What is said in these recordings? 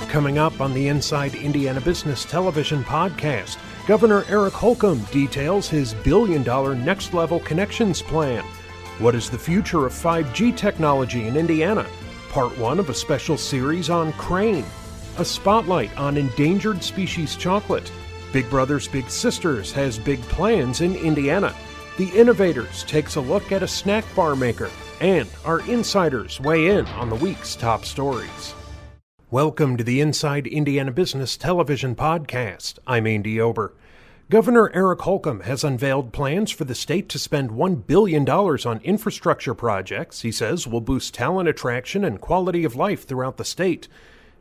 Coming up on the Inside Indiana Business Television podcast, Governor Eric Holcomb details his billion-dollar next-level connections plan. What is the future of 5G technology in Indiana? Part 1 of a special series on Crane. A spotlight on Endangered Species Chocolate. Big Brothers Big Sisters has big plans in Indiana. The INnovators takes a look at a snack bar maker. And our insiders weigh in on the week's top stories. Welcome to the Inside Indiana Business Television podcast. I'm Andy Ober. Governor Eric Holcomb has unveiled plans for the state to spend $1 billion on infrastructure projects he says will boost talent attraction and quality of life throughout the state.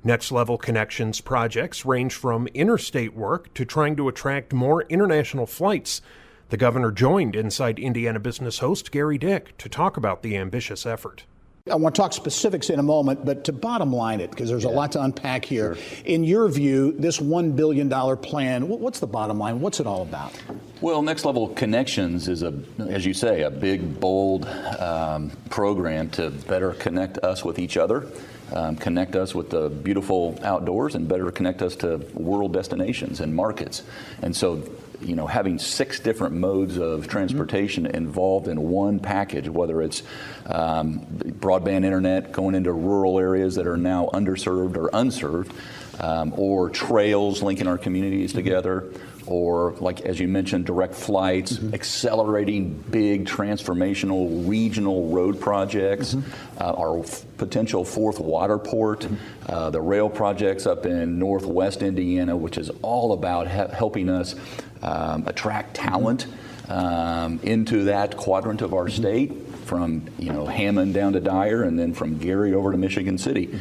Next-level connections projects range from interstate work to trying to attract more international flights. The governor joined Inside Indiana Business host Gary Dick to talk about the ambitious effort. I want to talk specifics in a moment, but to bottom line it, because there's a lot to unpack here. Sure. In your view, this $1 billion plan, what's the bottom line? What's it all about? Well, Next Level Connections is, as you say, a big, bold program to better connect us with each other, connect us with the beautiful outdoors, and better connect us to world destinations and markets. And so, having 6 different modes of transportation involved in one package, whether it's broadband internet going into rural areas that are now underserved or unserved, or trails linking our communities together, or, like as you mentioned, direct flights, accelerating big transformational regional road projects, our potential 4th water port, the rail projects up in northwest Indiana, which is all about helping us attract talent into that quadrant of our state, from Hammond down to Dyer, and then from Gary over to Michigan City.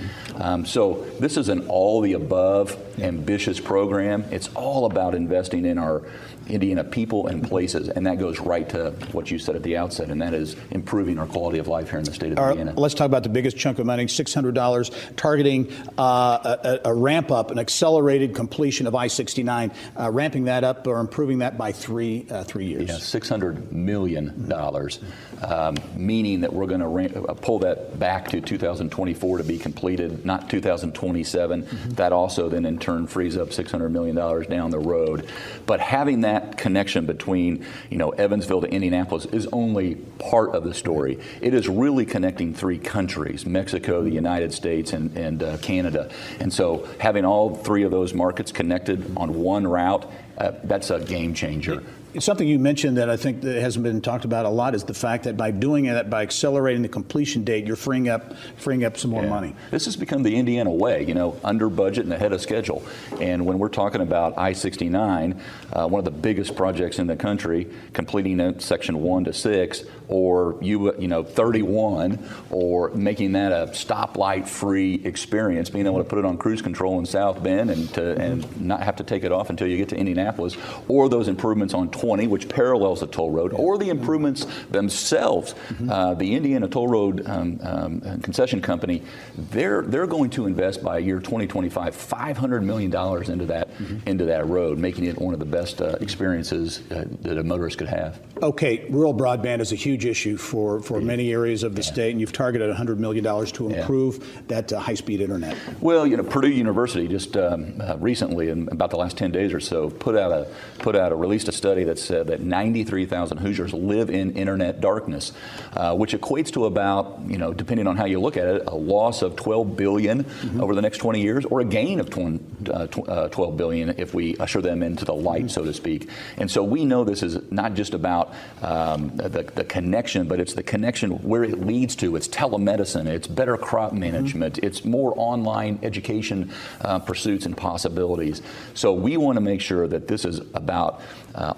So this is an all-the-above ambitious program. It's all about investing in our Indiana people and places, and that goes right to what you said at the outset, and that is improving our quality of life here in the state of Indiana. Let's talk about the biggest chunk of money, $600, targeting a ramp up, an accelerated completion of I-69, ramping that up or improving that by 3 years. Yeah, $600 million, meaning that we're going to pull that back to 2024 to be completed, not 2027. That also then in turn frees up $600 million down the road. But having that connection between Evansville to Indianapolis is only part of the story. It is really connecting 3 countries, Mexico, the United States, and Canada. And so having all 3 of those markets connected on one route, that's a game changer. Something you mentioned that I think that hasn't been talked about a lot is the fact that by doing that, by accelerating the completion date, you're freeing up some more money. This has become the Indiana way, under budget and ahead of schedule. And when we're talking about I-69, one of the biggest projects in the country, completing it section 1 to 6, or 31, or making that a stoplight-free experience, being able to put it on cruise control in South Bend and not have to take it off until you get to Indianapolis, or those improvements on 20, which parallels the toll road, or the improvements themselves. The Indiana Toll Road Concession Company, they're going to invest by year 2025 $500 million into that road, making it one of the best experiences that a motorist could have. Okay, rural broadband is a huge issue for many areas of the state, and you've targeted $100 million to improve that high-speed internet. Well, Purdue University just recently, in about the last 10 days or so, released a study that said that 93,000 Hoosiers live in internet darkness, which equates to about, depending on how you look at it, a loss of $12 billion over the next 20 years, or a gain of $12 billion if we usher them into the light, so to speak. And so we know this is not just about the connection, but it's the connection where it leads to. It's telemedicine, it's better crop management, it's more online education pursuits and possibilities. So we want to make sure that this is about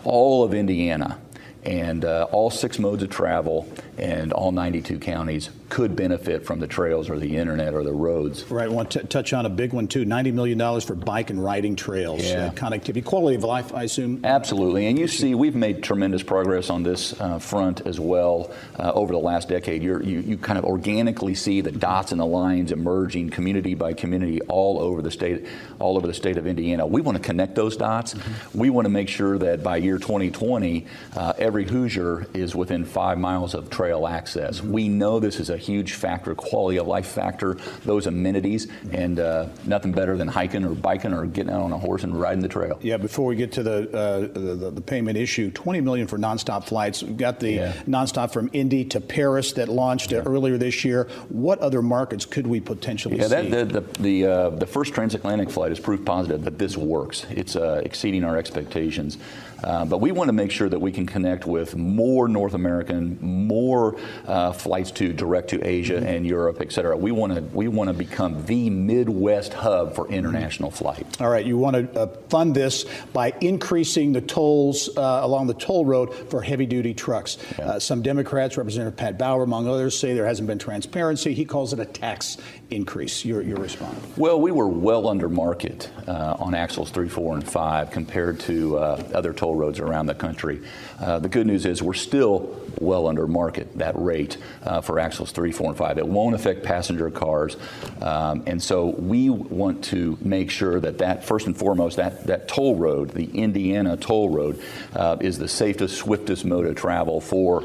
all of Indiana, and all 6 modes of travel and all 92 counties could benefit from the trails or the internet or the roads. Right. I want to touch on a big one, too. $90 million for bike and riding trails, connectivity, quality of life, I assume. Absolutely. And you see, we've made tremendous progress on this front as well over the last decade. You kind of organically see the dots and the lines emerging community by community all over the state of Indiana. We want to connect those dots. We want to make sure that by year 2020, every Hoosier is within 5 miles of trail access. We know this is a huge factor, quality of life factor, those amenities, and nothing better than hiking or biking or getting out on a horse and riding the trail. Yeah, before we get to the payment issue, $20 million for nonstop flights. We've got the nonstop from Indy to Paris that launched earlier this year. What other markets could we potentially see? The first transatlantic flight is proof positive that this works. It's exceeding our expectations. But we want to make sure that we can connect with more North American, more flights direct to Asia and Europe, et cetera. We want to become the Midwest hub for international flight. All right, you want to fund this by increasing the tolls along the toll road for heavy-duty trucks. Some Democrats, Representative Pat Bauer, among others, say there hasn't been transparency. He calls it a tax increase. Your response? Well, we were well under market on axles 3, 4, and 5 compared to other toll roads around the country. The good news is we're still well under market, that rate for axles 3, 4, and 5. It won't affect passenger cars. And so we want to make sure that first and foremost, that toll road, the Indiana toll road, is the safest, swiftest mode of travel for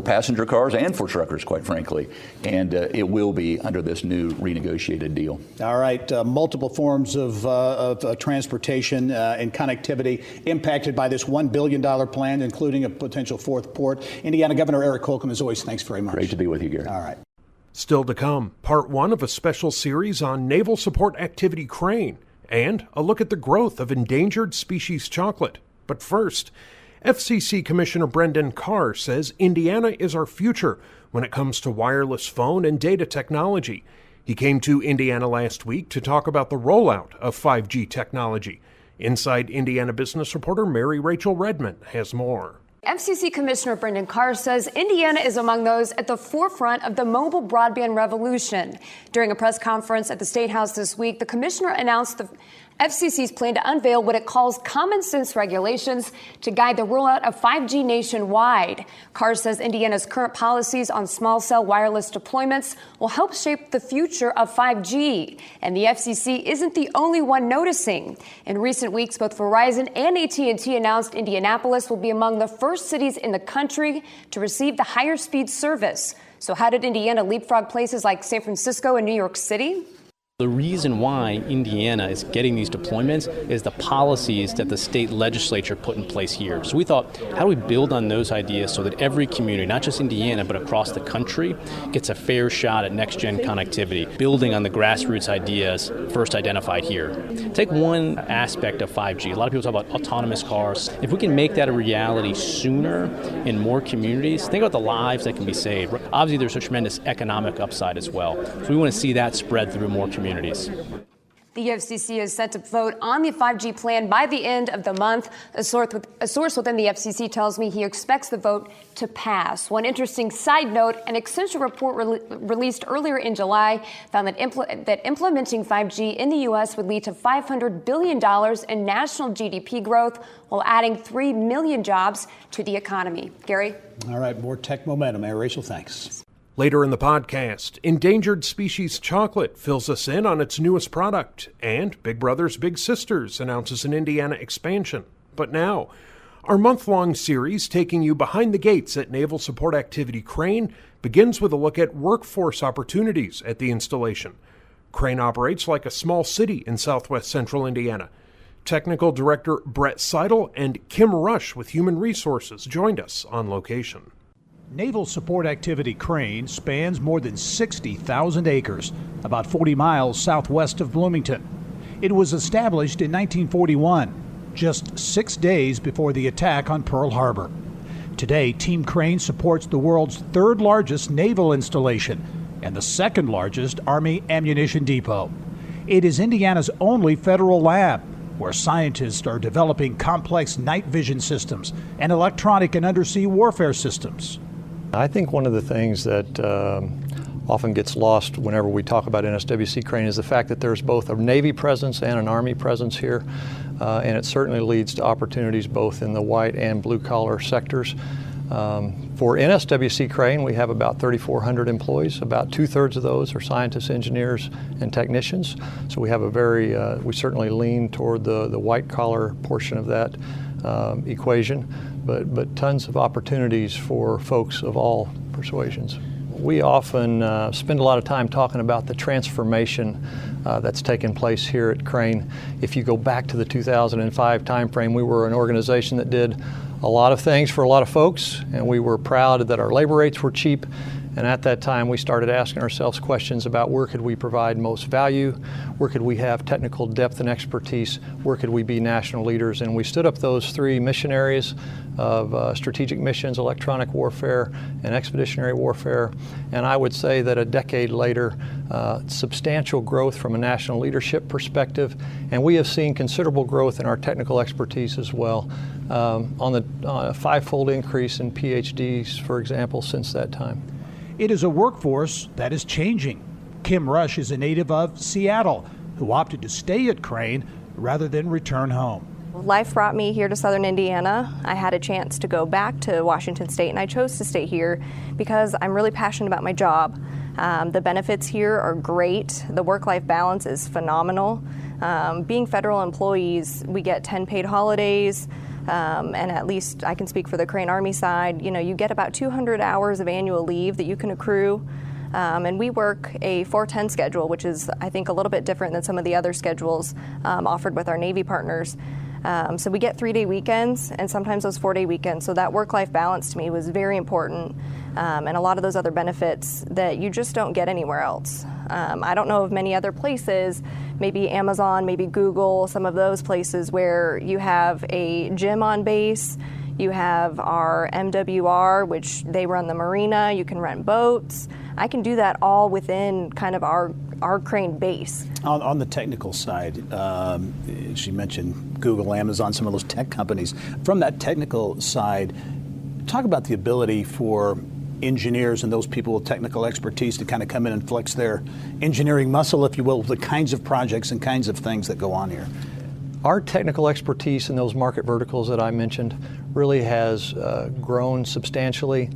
passenger cars and for truckers, quite frankly. And it will be under this new renegotiated deal. All right. Multiple forms of transportation and connectivity impacted by this $1 billion plan, including a potential fourth port. Indiana Governor Eric Holcomb, as always, thanks very much. Great to be with you, Gary. All right. Still to come, part 1 of a special series on Naval Support Activity Crane and a look at the growth of endangered species chocolate. But first, FCC Commissioner Brendan Carr says Indiana is our future when it comes to wireless phone and data technology. He came to Indiana last week to talk about the rollout of 5G technology. Inside Indiana business reporter Mary Rachel Redmond has more. FCC Commissioner Brendan Carr says Indiana is among those at the forefront of the mobile broadband revolution. During a press conference at the State House this week, the commissioner announced the FCC's plan to unveil what it calls common sense regulations to guide the rollout of 5G nationwide. Carr says Indiana's current policies on small cell wireless deployments will help shape the future of 5G. And the FCC isn't the only one noticing. In recent weeks, both Verizon and AT&T announced Indianapolis will be among the first cities in the country to receive the higher speed service. So how did Indiana leapfrog places like San Francisco and New York City? The reason why Indiana is getting these deployments is the policies that the state legislature put in place here. So we thought, how do we build on those ideas so that every community, not just Indiana, but across the country, gets a fair shot at next-gen connectivity, building on the grassroots ideas first identified here. Take one aspect of 5G. A lot of people talk about autonomous cars. If we can make that a reality sooner in more communities, think about the lives that can be saved. Obviously, there's a tremendous economic upside as well. So we want to see that spread through more communities. The FCC is set to vote on the 5G plan by the end of the month. A source within the FCC tells me he expects the vote to pass. One interesting side note, an Accenture report released earlier in July found that implementing 5G in the U.S. would lead to $500 billion in national GDP growth while adding 3 million jobs to the economy. Gary? All right, more tech momentum. Rachel, thanks. Later in the podcast, Endangered Species Chocolate fills us in on its newest product, and Big Brothers Big Sisters announces an Indiana expansion. But now, our month-long series taking you behind the gates at Naval Support Activity Crane begins with a look at workforce opportunities at the installation. Crane operates like a small city in southwest central Indiana. Technical Director Brett Seidel and Kim Rush with Human Resources joined us on location. Naval Support Activity Crane spans more than 60,000 acres, about 40 miles southwest of Bloomington. It was established in 1941, just 6 days before the attack on Pearl Harbor. Today, Team Crane supports the world's third largest naval installation and the second largest Army ammunition depot. It is Indiana's only federal lab, where scientists are developing complex night vision systems and electronic and undersea warfare systems. I think one of the things that often gets lost whenever we talk about NSWC Crane is the fact that there's both a Navy presence and an Army presence here, and it certainly leads to opportunities both in the white and blue collar sectors. For NSWC Crane, we have about 3,400 employees. About 2/3 of those are scientists, engineers, and technicians. So we have we certainly lean toward the white collar portion of that equation. but tons of opportunities for folks of all persuasions. We often spend a lot of time talking about the transformation that's taken place here at Crane. If you go back to the 2005 timeframe, we were an organization that did a lot of things for a lot of folks, and we were proud that our labor rates were cheap. And at that time, we started asking ourselves questions about where could we provide most value, where could we have technical depth and expertise, where could we be national leaders. And we stood up those three mission areas of strategic missions, electronic warfare, and expeditionary warfare. And I would say that a decade later, substantial growth from a national leadership perspective, and we have seen considerable growth in our technical expertise as well, on a five-fold increase in PhDs, for example, since that time. It is a workforce that is changing. Kim Rush is a native of Seattle who opted to stay at Crane rather than return home. Life brought me here to Southern Indiana. I had a chance to go back to Washington State, and I chose to stay here because I'm really passionate about my job. The benefits here are great. The work-life balance is phenomenal. Being federal employees, we get 10 paid holidays. And at least I can speak for the Crane Army side, you get about 200 hours of annual leave that you can accrue. And we work a 4-10 schedule, which is, I think, a little bit different than some of the other schedules offered with our Navy partners. So we get 3-day weekends and sometimes those 4-day weekends. So that work-life balance to me was very important. And a lot of those other benefits that you just don't get anywhere else. I don't know of many other places, maybe Amazon, maybe Google, some of those places where you have a gym on base, you have our MWR, which they run the marina, you can rent boats. I can do that all within kind of our Crane base. On the technical side, she mentioned Google, Amazon, some of those tech companies. From that technical side, talk about the ability for engineers and those people with technical expertise to kind of come in and flex their engineering muscle, if you will, the kinds of projects and kinds of things that go on here. Our technical expertise in those market verticals that I mentioned really has grown substantially.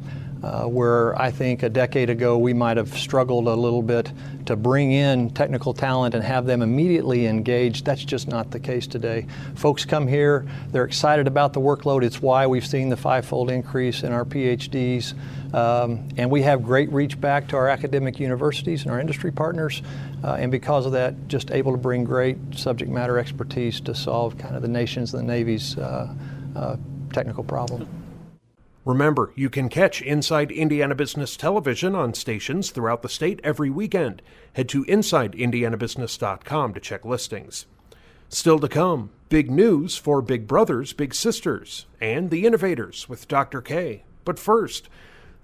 Where I think a decade ago we might have struggled a little bit to bring in technical talent and have them immediately engaged. That's just not the case today. Folks come here, they're excited about the workload. It's why we've seen the 5-fold increase in our PhDs. And we have great reach back to our academic universities and our industry partners. And because of that, just able to bring great subject matter expertise to solve kind of the nation's and the Navy's technical problem. Remember, you can catch Inside Indiana Business Television on stations throughout the state every weekend. Head to InsideIndianaBusiness.com to check listings. Still to come, big news for Big Brothers, Big Sisters, and the INnovators with Dr. K. But first,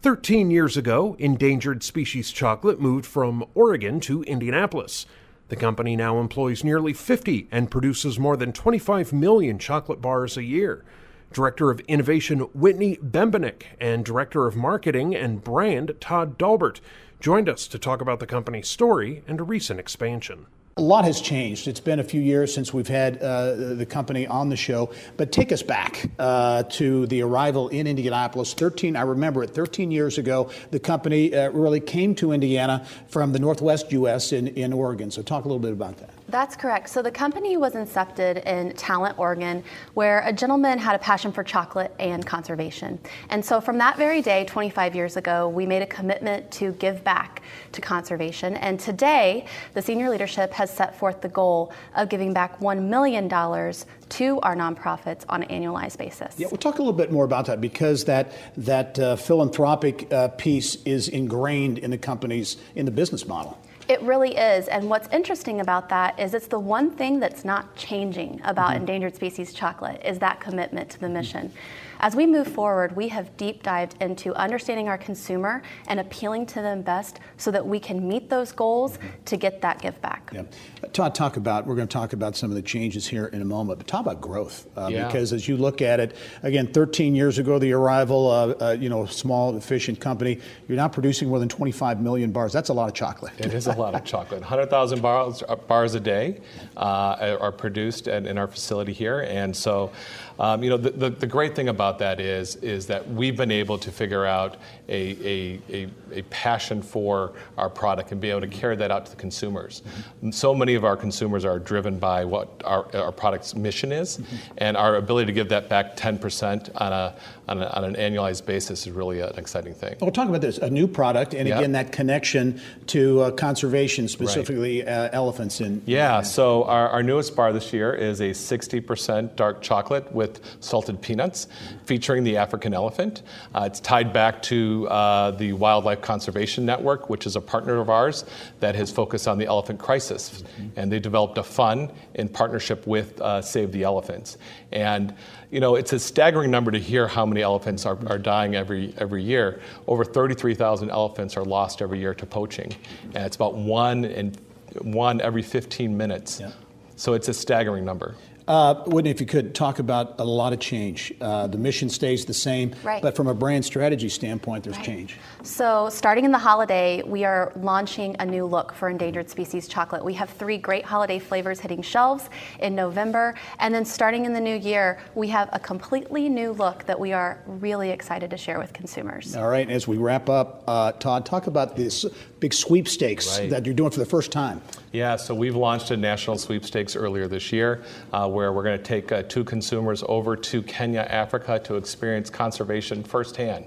13 years ago, Endangered Species Chocolate moved from Oregon to Indianapolis. The company now employs nearly 50 and produces more than 25 million chocolate bars a year. Director of Innovation Whitney Bembenek and Director of Marketing and Brand Todd Dalbert joined us to talk about the company's story and a recent expansion. A lot has changed. It's been a few years since we've had the company on the show, but take us back to the arrival in Indianapolis. I remember it 13 years ago, the company really came to Indiana from the Northwest U.S. in Oregon. So talk a little bit about that. That's correct. So the company was incepted in Talent, Oregon, where a gentleman had a passion for chocolate and conservation. And so from that very day, 25 years ago, we made a commitment to give back to conservation. And today, the senior leadership has set forth the goal of giving back $1 million to our nonprofits on an annualized basis. Yeah, we'll talk a little bit more about that because that philanthropic piece is ingrained in the business model. It really is, and what's interesting about that is it's the one thing that's not changing about Endangered Species Chocolate is that commitment to the mission. As we move forward, we have deep dived into understanding our consumer and appealing to them best so that we can meet those goals to get that give back. Yeah. Todd, we're going to talk about some of the changes here in a moment, but talk about growth. Because as you look at it, again, 13 years ago, the arrival of a small, efficient company, you're now producing more than 25 million bars. That's a lot of chocolate. It is a lot of chocolate. 100,000 bars a day are produced in our facility here. And so, the great thing about that is that we've been able to figure out a passion for our product and be able to carry that out to the consumers. So many of our consumers are driven by what our product's mission is, and our ability to give that back 10% on an annualized basis is really an exciting thing. We'll talk about this, a new product, and again, that connection to conservation, specifically elephants. So our newest bar this year is a 60% dark chocolate with salted peanuts, featuring the African elephant. It's tied back to the Wildlife Conservation Network, which is a partner of ours that has focused on the elephant crisis. And they developed a fund in partnership with Save the Elephants. And it's a staggering number to hear how many elephants are dying every year. Over 33,000 elephants are lost every year to poaching. And it's about one every 15 minutes. Yeah. So it's a staggering number. Whitney, if you could talk about a lot of change. The mission stays the same, but from a brand strategy standpoint, there's change. So starting in the holiday, we are launching a new look for Endangered Species Chocolate. We have 3 great holiday flavors hitting shelves in November. And then starting in the new year, we have a completely new look that we are really excited to share with consumers. All right, as we wrap up, Todd, talk about this big sweepstakes that you're doing for the first time. Yeah, so we've launched a national sweepstakes earlier this year where we're going to take 2 consumers over to Kenya, Africa to experience conservation firsthand.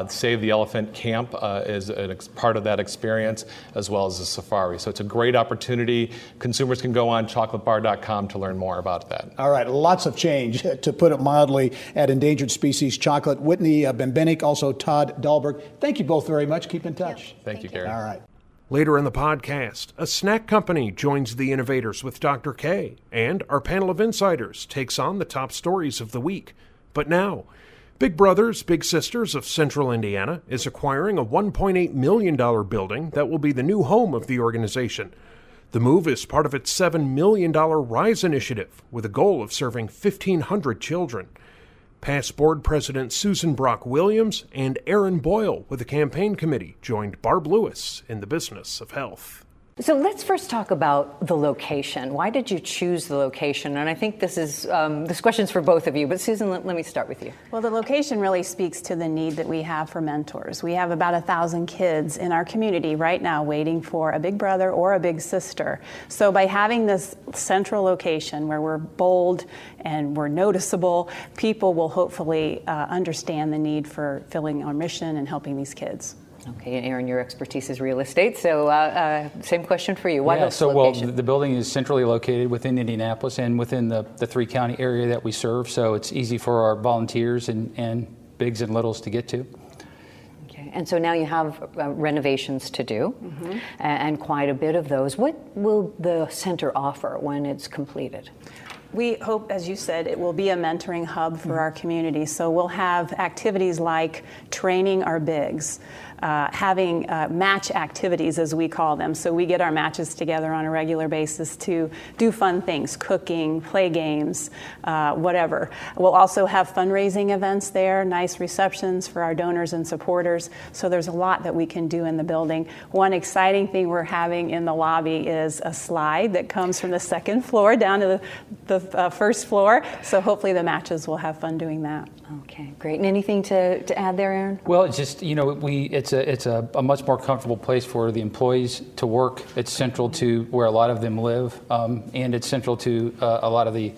Save the Elephant Camp is part of that experience, as well as a safari. So it's a great opportunity. Consumers can go on chocolatebar.com to learn more about that. All right, lots of change, to put it mildly, at Endangered Species Chocolate. Whitney Bembenek, also Todd Dahlberg. Thank you both very much. Keep in touch. Thank you, Gary. All right. Later in the podcast, a snack company joins the INnovators with Dr. K, and our panel of insiders takes on the top stories of the week. But now, Big Brothers Big Sisters of Central Indiana is acquiring a $1.8 million building that will be the new home of the organization. The move is part of its $7 million RISE initiative with a goal of serving 1,500 children. Past board president Susan Brock Williams and Aaron Boyle with the campaign committee joined Barb Lewis in the business of health. So let's first talk about the location. Why did you choose the location? And I think this question's for both of you, but Susan, let me start with you. Well, the location really speaks to the need that we have for mentors. We have about 1,000 kids in our community right now waiting for a big brother or a big sister. So by having this central location where we're bold and we're noticeable, people will hopefully understand the need for filling our mission and helping these kids. Okay, and Aaron, your expertise is real estate, so same question for you. Why this location? Well, the building is centrally located within Indianapolis and within the 3-county area that we serve, so it's easy for our volunteers and bigs and littles to get to. Okay, and so now you have renovations to do, and quite a bit of those. What will the center offer when it's completed? We hope, as you said, it will be a mentoring hub for our community. So we'll have activities like training our bigs, having match activities, as we call them. So we get our matches together on a regular basis to do fun things, cooking, play games, whatever. We'll also have fundraising events there, nice receptions for our donors and supporters. So there's a lot that we can do in the building. One exciting thing we're having in the lobby is a slide that comes from the 2nd floor down to the first floor. So hopefully the matches will have fun doing that. Okay, great. And anything to add there, Aaron? Well, it's just, it's a much more comfortable place for the employees to work. It's central to where a lot of them live, and it's central to a lot of the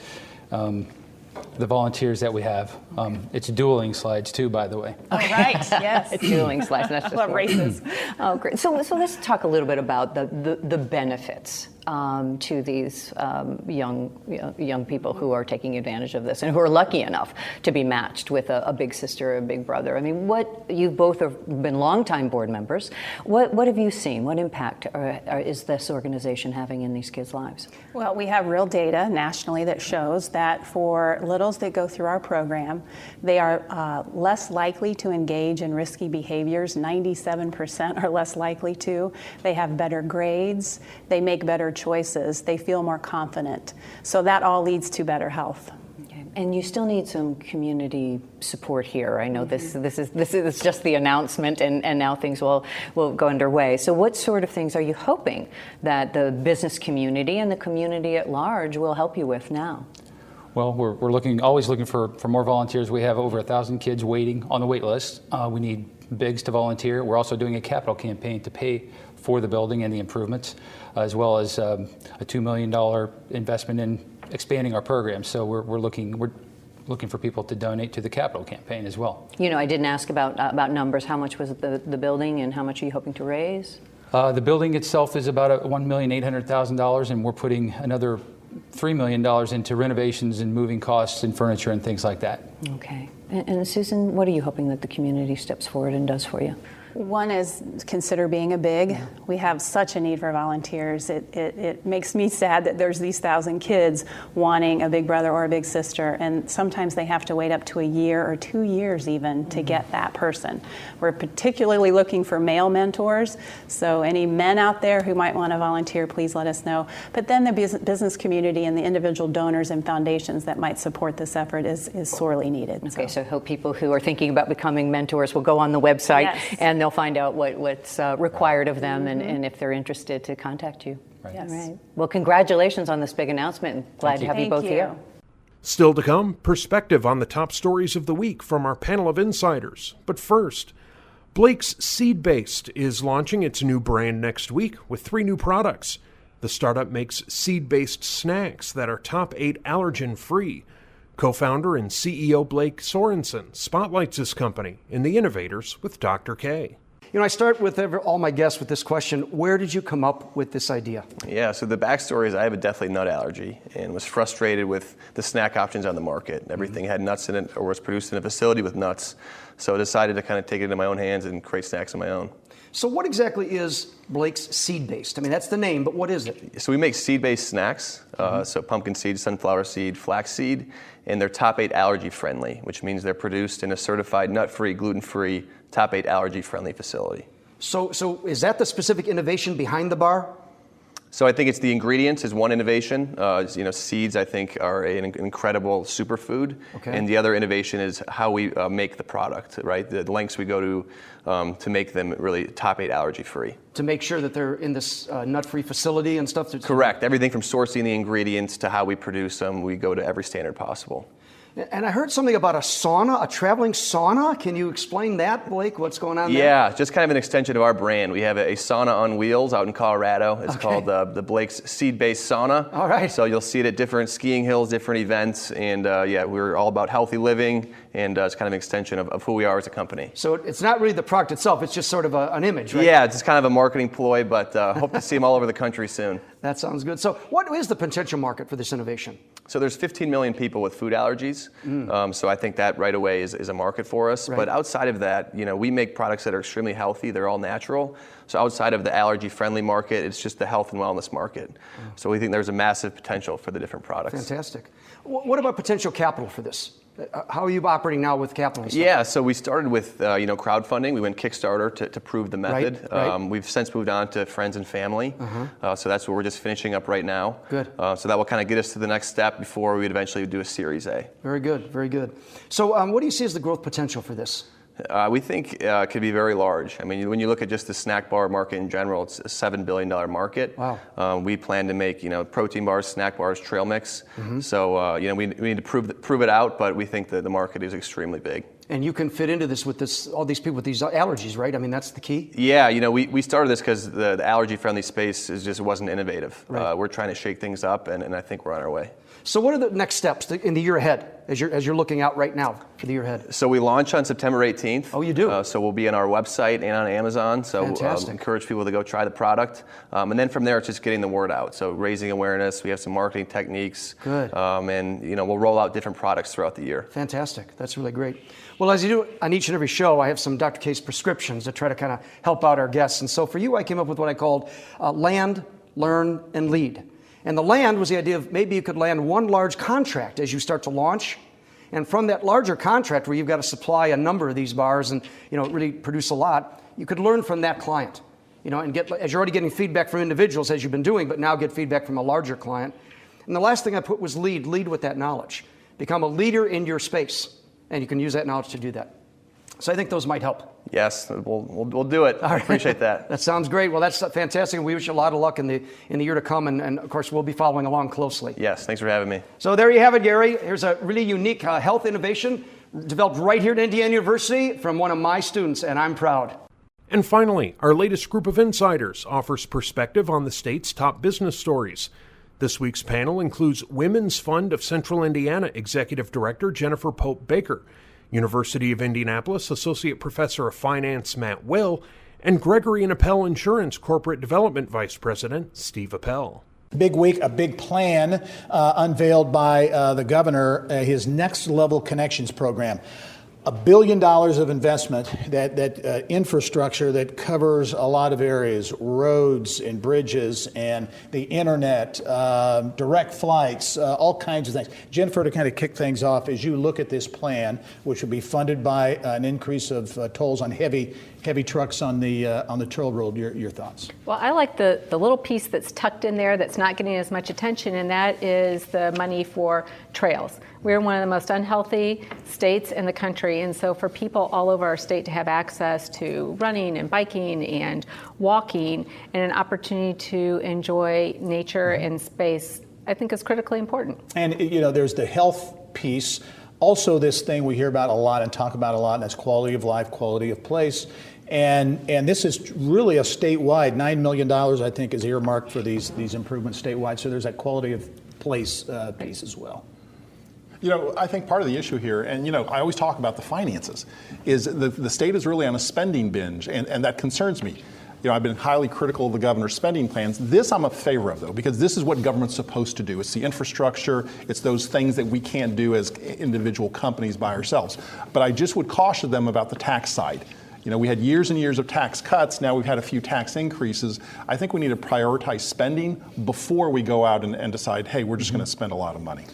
volunteers that we have. It's dueling slides too, by the way. Oh, right, yes. It's dueling slides, not just races. Oh, great. So let's talk a little bit about the benefits to these young people who are taking advantage of this and who are lucky enough to be matched with a big sister or a big brother. I mean, you both have been longtime board members. What have you seen? What impact is this organization having in these kids' lives? Well, we have real data nationally that shows that for littles that go through our program, they are less likely to engage in risky behaviors. 97% are less likely to. They have better grades. They make better choices. They feel more confident. So that all leads to better health. Okay. And you still need some community support here. I know this is just the announcement, and now things will go underway. So what sort of things are you hoping that the business community and the community at large will help you with now? Well, we're always looking for more volunteers. We have over 1,000 kids waiting on the wait list. We need bigs to volunteer. We're also doing a capital campaign to pay for the building and the improvements, as well as a $2 million investment in expanding our program. So we're looking for people to donate to the capital campaign as well. I didn't ask about numbers. How much was the building, and how much are you hoping to raise? The building itself is about $1,800,000, and we're putting another $3 million into renovations and moving costs and furniture and things like that. Okay. And Susan, what are you hoping that the community steps forward and does for you? One is consider being a big. We have such a need for volunteers. It makes me sad that there's these 1,000 kids wanting a big brother or a big sister, and sometimes they have to wait up to a year or 2 years even to get that person. We're particularly looking for male mentors, so any men out there who might want to volunteer, please let us know. But then the business community and the individual donors and foundations that might support this effort is sorely needed. Okay, so I hope people who are thinking about becoming mentors will go on the website and they'll find out what's required of them, and if they're interested, to contact you. Right. Yes. Right. Well, congratulations on this big announcement, and glad to have you both here. Still to come, perspective on the top stories of the week from our panel of insiders. But first, Blake's Seed Based is launching its new brand next week with 3 new products. The startup makes seed-based snacks that are top 8 allergen-free. Co-founder and CEO Blake Sorensen spotlights his company in the INnovators with Dr. K. I start with all my guests with this question: where did you come up with this idea? Yeah, so the backstory is I have a deathly nut allergy and was frustrated with the snack options on the market. Everything had nuts in it or was produced in a facility with nuts. So I decided to kind of take it into my own hands and create snacks on my own. So what exactly is Blake's Seed Based? I mean, that's the name, but what is it? So we make seed-based snacks, so pumpkin seed, sunflower seed, flax seed, and they're top 8 allergy friendly, which means they're produced in a certified nut-free, gluten-free, top 8 allergy friendly facility. So is that the specific innovation behind the bar? So I think it's the ingredients is one innovation. Seeds I think are an incredible superfood, and the other innovation is how we make the product. Right, the lengths we go to make them really top 8 allergy free. To make sure that they're in this nut-free facility and stuff. Correct. Everything from sourcing the ingredients to how we produce them, we go to every standard possible. And I heard something about a sauna, a traveling sauna. Can you explain that, Blake? What's going on there? Yeah, just kind of an extension of our brand. We have a sauna on wheels out in Colorado. It's called the Blake's Seed-Based Sauna. All right. So you'll see it at different skiing hills, different events, and we're all about healthy living, and it's kind of an extension of who we are as a company. So it's not really the product itself, it's just sort of an image, right? Yeah, it's just kind of a marketing ploy, but hope to see them all over the country soon. That sounds good. So what is the potential market for this innovation? So there's 15 million people with food allergies. So I think that right away is a market for us. Right. But outside of that, we make products that are extremely healthy. They're all natural. So outside of the allergy-friendly market, it's just the health and wellness market. So we think there's a massive potential for the different products. Fantastic. What about potential capital for this? How are you operating now with capital? Yeah, so we started with crowdfunding. We went Kickstarter to prove the method. Right. We've since moved on to friends and family. So that's what we're just finishing up right now. Good. So that will kind of get us to the next step before we would eventually do a Series A. Very good, very good. So what do you see as the growth potential for this? We think it could be very large. I mean, when you look at just the snack bar market in general, it's a $7 billion market. Wow. We plan to make, protein bars, snack bars, trail mix. So, we need to prove it out, but we think that the market is extremely big. And you can fit into this with all these people with these allergies, right? I mean, that's the key? Yeah, we started this because the allergy-friendly space wasn't innovative. Right. We're trying to shake things up, and I think we're on our way. So what are the next steps in the year ahead, as you're looking out right now for the year ahead? So we launch on September 18th. Oh, you do? So we'll be on our website and on Amazon. So encourage people to go try the product. And then from there, it's just getting the word out. So raising awareness. We have some marketing techniques. Good. And we'll roll out different products throughout the year. Fantastic. That's really great. Well, as you do on each and every show, I have some Dr. K's prescriptions to try to kind of help out our guests. And so for you, I came up with what I called land, learn, and lead. And the land was the idea of maybe you could land one large contract as you start to launch. And from that larger contract where you've got to supply a number of these bars and really produce a lot, you could learn from that client. And get, as you're already getting feedback from individuals as you've been doing, but now get feedback from a larger client. And the last thing I put was lead with that knowledge. become a leader in your space. And you can use that knowledge to do that. So I think those might help. Yes, we'll do it. I appreciate that. That sounds great. Well, that's fantastic. We wish you a lot of luck in the year to come. And of course, we'll be following along closely. Yes, thanks for having me. So there you have it, Gary. Here's a really unique health innovation developed right here at Indiana University from one of my students, and I'm proud. And finally, our latest group of insiders offers perspective on the state's top business stories. This week's panel includes Women's Fund of Central Indiana Executive Director Jennifer Pope Baker, University of Indianapolis Associate Professor of Finance Matt Will, and Gregory and Appel Insurance Corporate Development Vice President Steve Appel. Big week, a big plan unveiled by the governor, his Next Level Connections program. $1 billion of investment, that infrastructure that covers a lot of areas, roads and bridges and the internet, direct flights, all kinds of things. Jennifer, to kind of kick things off, as you look at this plan, which will be funded by an increase of tolls on heavy trucks on the toll road, your thoughts? Well, I like the little piece that's tucked in there that's not getting as much attention, and that is the money for trails. We're one of the most unhealthy states in the country, and so for people all over our state to have access to running and biking and walking and an opportunity to enjoy nature and space, I think is critically important. And, there's the health piece. Also, this thing we hear about a lot and talk about a lot, and that's quality of life, quality of place. And this is really a statewide, $9 million, I think, is earmarked for these improvements statewide. So there's that quality of place piece as well. I think part of the issue here, and I always talk about the finances, is the state is really on a spending binge, and that concerns me. I've been highly critical of the governor's spending plans. This I'm a favor of, though, because this is what government's supposed to do. It's the infrastructure. It's those things that we can't do as individual companies by ourselves. But I just would caution them about the tax side. We had years and years of tax cuts. Now we've had a few tax increases. I think we need to prioritize spending before we go out and decide, hey, we're just going to spend a lot of money.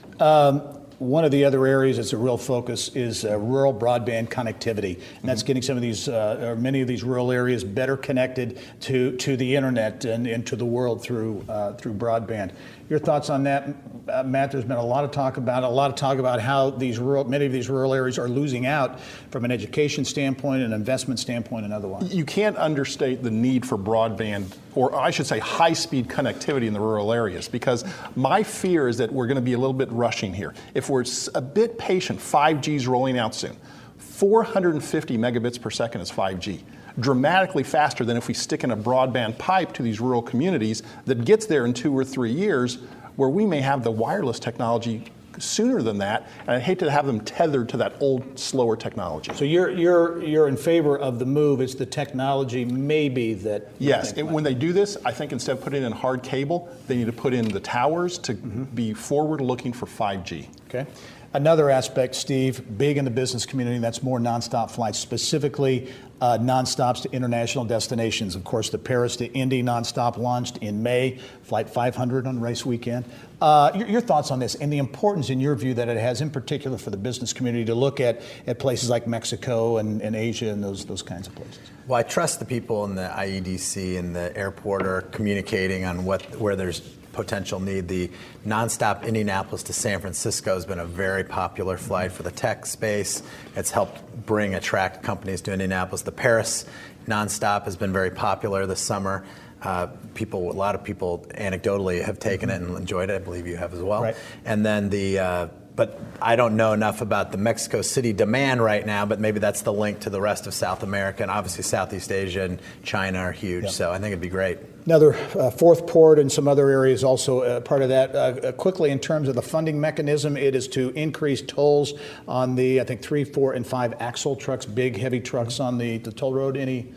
One of the other areas that's a real focus is rural broadband connectivity, and that's getting some of these, or many of these rural areas better connected to the internet and to the world through broadband. Your thoughts on that, Matt? There's been a lot of talk about how many of these rural areas are losing out from an education standpoint, an investment standpoint, and otherwise. You can't understate the need for broadband, or I should say high-speed connectivity in the rural areas, because my fear is that we're going to be a little bit rushing here. If we're a bit patient, 5G is rolling out soon. 450 megabits per second is 5G. Dramatically faster than if we stick in a broadband pipe to these rural communities that gets there in 2 or 3 years, where we may have the wireless technology sooner than that, and I'd hate to have them tethered to that old, slower technology. So you're in favor of the move. It's the technology maybe that... Yes, when they do this, I think instead of putting in hard cable, they need to put in the towers to be forward-looking for 5G. Okay. Another aspect, Steve, big in the business community, that's more nonstop flights, specifically nonstops to international destinations. Of course, the Paris to Indy nonstop launched in May, Flight 500 on race weekend. Your thoughts on this and the importance, in your view, that it has, in particular for the business community, to look at places like Mexico and Asia and those kinds of places? Well, I trust the people in the IEDC and the airport are communicating on where there's potential need. The nonstop Indianapolis to San Francisco has been a very popular flight for the tech space. It's helped attract companies to Indianapolis. The Paris nonstop has been very popular this summer. A lot of people anecdotally have taken it and enjoyed it. I believe you have as well. Right. And then but I don't know enough about the Mexico City demand right now, but maybe that's the link to the rest of South America, and obviously Southeast Asia and China are huge, Yep. So I think it'd be great. Another fourth port and some other areas also part of that. Quickly, in terms of the funding mechanism, it is to increase tolls on the, I think, 3, 4, and 5 axle trucks, big, heavy trucks on the toll road. Any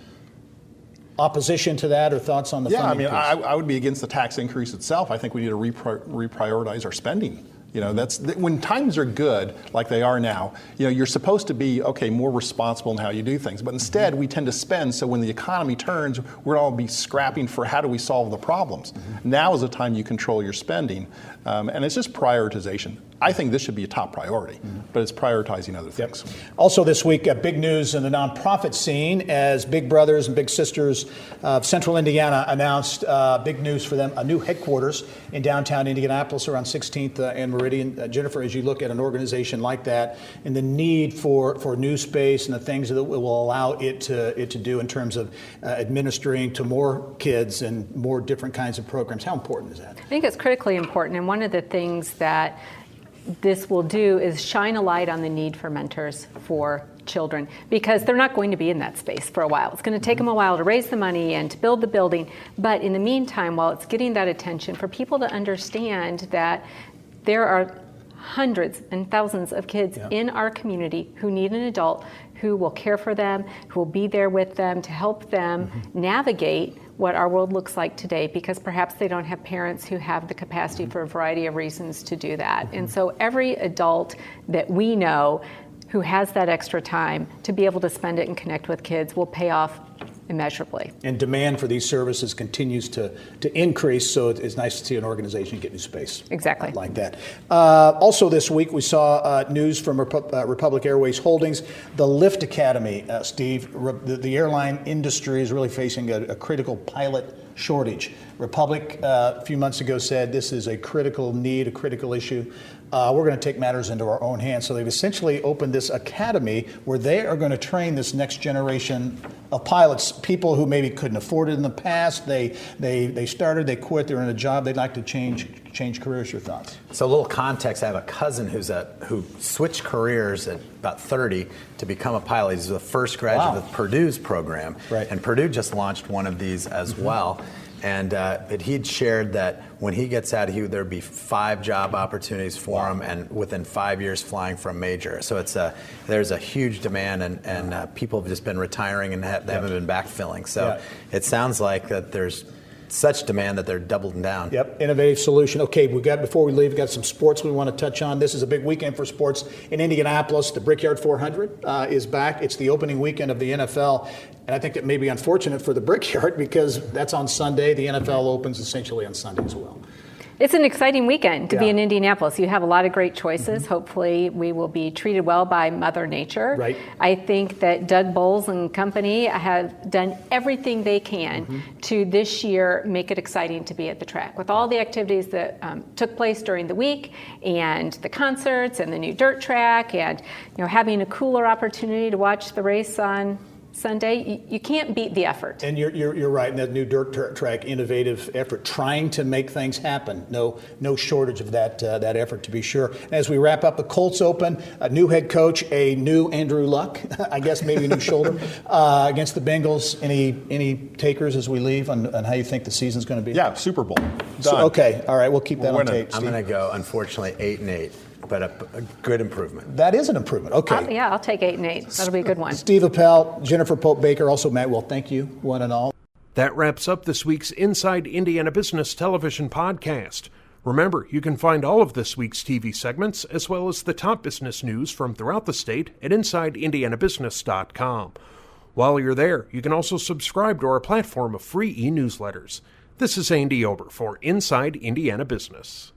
opposition to that or thoughts on the funding piece? I would be against the tax increase itself. I think we need to reprioritize our spending. That's when times are good, like they are now. You're supposed to be more responsible in how you do things, but instead we tend to spend. So when the economy turns, we're all be scrapping for how do we solve the problems. Now is the time you control your spending, and it's just prioritization. I think this should be a top priority, but it's prioritizing other things. Yep. Also this week, big news in the nonprofit scene as Big Brothers and Big Sisters of Central Indiana announced big news for them, a new headquarters in downtown Indianapolis around 16th and Meridian. Jennifer, as you look at an organization like that and the need for new space and the things that will allow it to do in terms of administering to more kids and more different kinds of programs, how important is that? I think it's critically important, and one of the things that this will do is shine a light on the need for mentors for children, because they're not going to be in that space for a while. It's going to take them a while to raise the money and to build the building. But in the meantime, while it's getting that attention, for people to understand that there are hundreds and thousands of kids in our community who need an adult who will care for them, who will be there with them to help them navigate what our world looks like today, because perhaps they don't have parents who have the capacity for a variety of reasons to do that. And so every adult that we know who has that extra time to be able to spend it and connect with kids will pay off immeasurably. And demand for these services continues to increase, so it's nice to see an organization get new space. Exactly. Like that. Also this week, we saw news from Republic Airways Holdings, the Lift Academy. Steve, the airline industry is really facing a critical pilot shortage. Republic a few months ago said this is a critical need, a critical issue. We're going to take matters into our own hands. So they've essentially opened this academy where they are going to train this next generation of pilots, people who maybe couldn't afford it in the past. They started, they quit, they're in a job, they'd like to change careers. Your thoughts? So a little context, I have a cousin who switched careers at about 30 to become a pilot. He's the first graduate of Purdue's program. Right. And Purdue just launched one of these as well. And but he'd shared that when he gets out, there'd be 5 job opportunities for him, and within 5 years flying for a major. So there's a huge demand, and people have just been retiring and they haven't been backfilling. So it sounds like that there's such demand that they're doubling down. Yep, innovative solution. Okay, before we leave, we've got some sports we want to touch on. This is a big weekend for sports in Indianapolis. The Brickyard 400 is back. It's the opening weekend of the NFL. And I think it may be unfortunate for the Brickyard because that's on Sunday. The NFL opens essentially on Sunday as well. It's an exciting weekend to be in Indianapolis. You have a lot of great choices. Hopefully we will be treated well by Mother Nature. Right. I think that Doug Bowles and company have done everything they can to this year make it exciting to be at the track. With all the activities that took place during the week and the concerts and the new dirt track and having a cooler opportunity to watch the race on Sunday, you can't beat the effort. And you're right. And that new dirt track, innovative effort, trying to make things happen. No shortage of that effort, to be sure. And as we wrap up, the Colts open, a new head coach, a new Andrew Luck, I guess maybe a new shoulder against the Bengals. Any takers as we leave on how you think the season's going to be? Yeah, Super Bowl. Done. So, okay, all right, we'll keep that on tape. I'm going to go, unfortunately, 8-8. But a good improvement. That is an improvement. Okay. I'll take 8-8. That'll be a good one. Steve Appel, Jennifer Pope Baker, also Matt Will. Thank you, one and all. That wraps up this week's Inside Indiana Business Television podcast. Remember, you can find all of this week's TV segments, as well as the top business news from throughout the state at InsideIndianaBusiness.com. While you're there, you can also subscribe to our platform of free e-newsletters. This is Andy Ober for Inside Indiana Business.